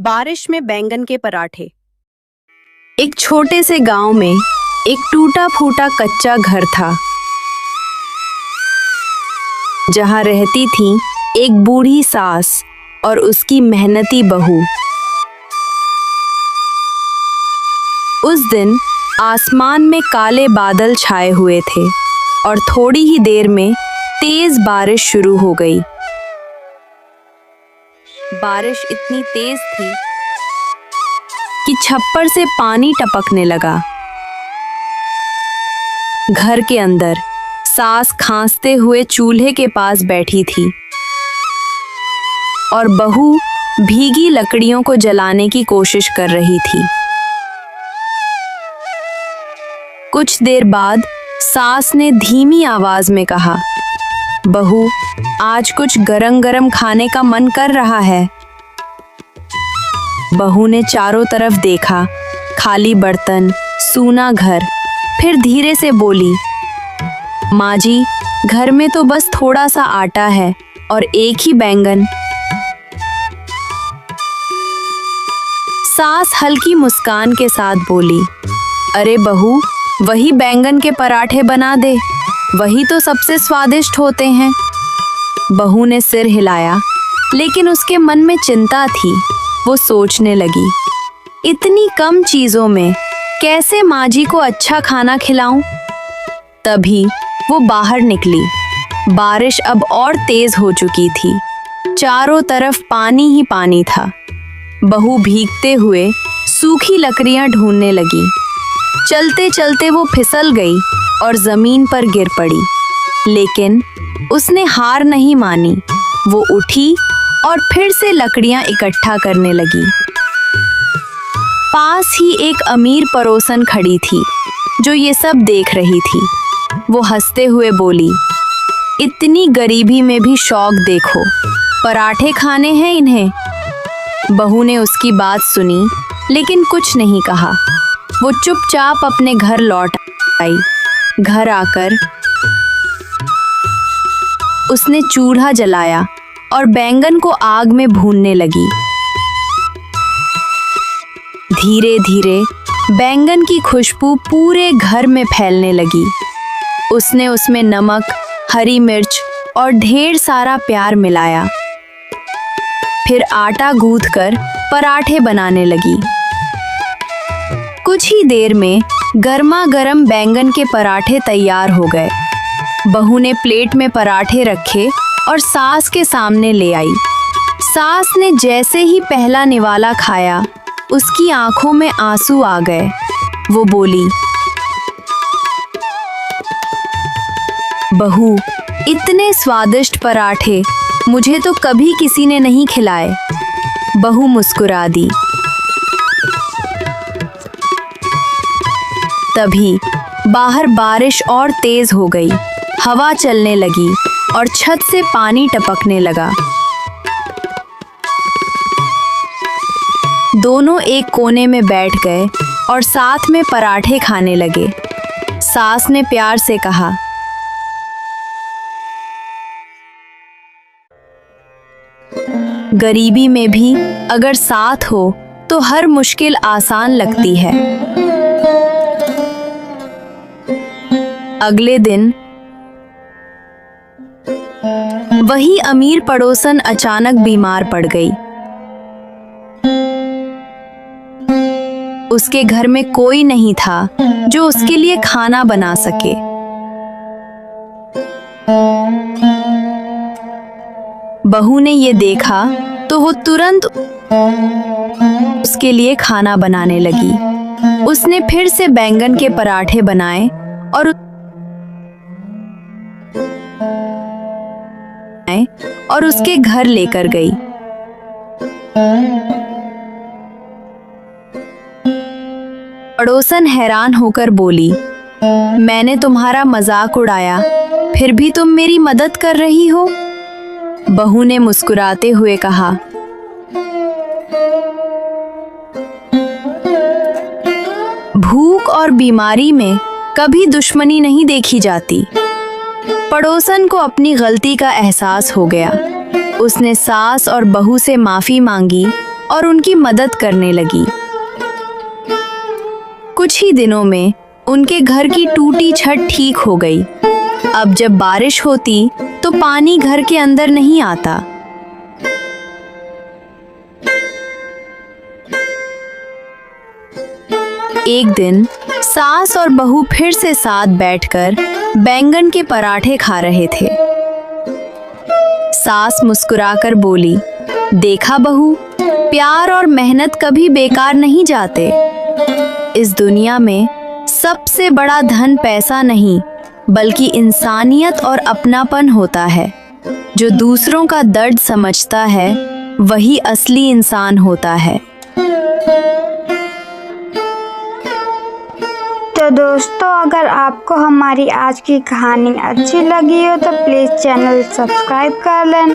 बारिश में बैंगन के पराठे। एक छोटे से गांव में एक टूटा फूटा कच्चा घर था, जहां रहती थी एक बूढ़ी सास और उसकी मेहनती बहू। उस दिन आसमान में काले बादल छाए हुए थे और थोड़ी ही देर में तेज बारिश शुरू हो गई। बारिश इतनी तेज थी कि छप्पर से पानी टपकने लगा। घर के अंदर सास खांसते हुए चूल्हे के पास बैठी थी और बहू भीगी लकड़ियों को जलाने की कोशिश कर रही थी। कुछ देर बाद सास ने धीमी आवाज में कहा, बहू, आज कुछ गरम गरम खाने का मन कर रहा है। बहू ने चारों तरफ देखा, खाली बर्तन, सूना घर। फिर धीरे से बोली, माँ जी, घर में तो बस थोड़ा सा आटा है और एक ही बैंगन। सास हल्की मुस्कान के साथ बोली, अरे बहू, वही बैंगन के पराठे बना दे, वही तो सबसे स्वादिष्ट होते हैं। बहू ने सिर हिलाया, लेकिन उसके मन में चिंता थी। वो सोचने लगी, इतनी कम चीजों में कैसे माँ जी को अच्छा खाना खिलाऊं? तभी वो बाहर निकली। बारिश अब और तेज हो चुकी थी, चारों तरफ पानी ही पानी था। बहू भीगते हुए सूखी लकड़ियां ढूंढने लगी। चलते चलते वो फिसल गई और जमीन पर गिर पड़ी, लेकिन उसने हार नहीं मानी। वो उठी और फिर से लकड़ियां इकट्ठा करने लगी। पास ही एक अमीर पड़ोसन खड़ी थी, जो ये सब देख रही थी। वो हंसते हुए बोली, इतनी गरीबी में भी शौक देखो, पराठे खाने हैं इन्हें। बहू ने उसकी बात सुनी, लेकिन कुछ नहीं कहा। वो चुपचाप अपने घर लौट आई। घर आकर उसने चूल्हा जलाया और बैंगन को आग में भूनने लगी। धीरे धीरे बैंगन की खुशबू पूरे घर में फैलने लगी। उसने उसमें नमक, हरी मिर्च और ढेर सारा प्यार मिलाया। फिर आटा गूंथकर पराठे बनाने लगी। कुछ ही देर में गर्मा गर्म बैंगन के पराठे तैयार हो गए। बहू ने प्लेट में पराठे रखे और सास के सामने ले आई। सास ने जैसे ही पहला निवाला खाया, उसकी आंखों में आंसू आ गए। वो बोली, बहू, इतने स्वादिष्ट पराठे मुझे तो कभी किसी ने नहीं खिलाए। बहू मुस्कुरा दी। तभी बाहर बारिश और तेज हो गई। हवा चलने लगी और छत से पानी टपकने लगा। दोनों एक कोने में बैठ गए और साथ में पराठे खाने लगे। सास ने प्यार से कहा, गरीबी में भी अगर साथ हो तो हर मुश्किल आसान लगती है। अगले दिन वही अमीर पड़ोसन अचानक बीमार पड़ गई। उसके घर में कोई नहीं था जो उसके लिए खाना बना सके। बहू ने ये देखा तो वो तुरंत उसके लिए खाना बनाने लगी। उसने फिर से बैंगन के पराठे बनाए और उसके घर लेकर गई। पड़ोसन हैरान होकर बोली, मैंने तुम्हारा मजाक उड़ाया, फिर भी तुम मेरी मदद कर रही हो। बहू ने मुस्कुराते हुए कहा, भूख और बीमारी में कभी दुश्मनी नहीं देखी जाती। पड़ोसन को अपनी गलती का एहसास हो गया। उसने सास और बहू से माफ़ी मांगी और उनकी मदद करने लगी। कुछ ही दिनों में उनके घर की टूटी छत ठीक हो गई। अब जब बारिश होती तो पानी घर के अंदर नहीं आता। एक दिन सास और बहू फिर से साथ बैठकर बैंगन के पराठे खा रहे थे। सास मुस्कुराकर बोली, देखा बहू, प्यार और मेहनत कभी बेकार नहीं जाते। इस दुनिया में सबसे बड़ा धन पैसा नहीं, बल्कि इंसानियत और अपनापन होता है। जो दूसरों का दर्द समझता है वही असली इंसान होता है। तो दोस्तों, अगर आपको हमारी आज की कहानी अच्छी लगी हो तो प्लीज़ चैनल सब्सक्राइब कर लें।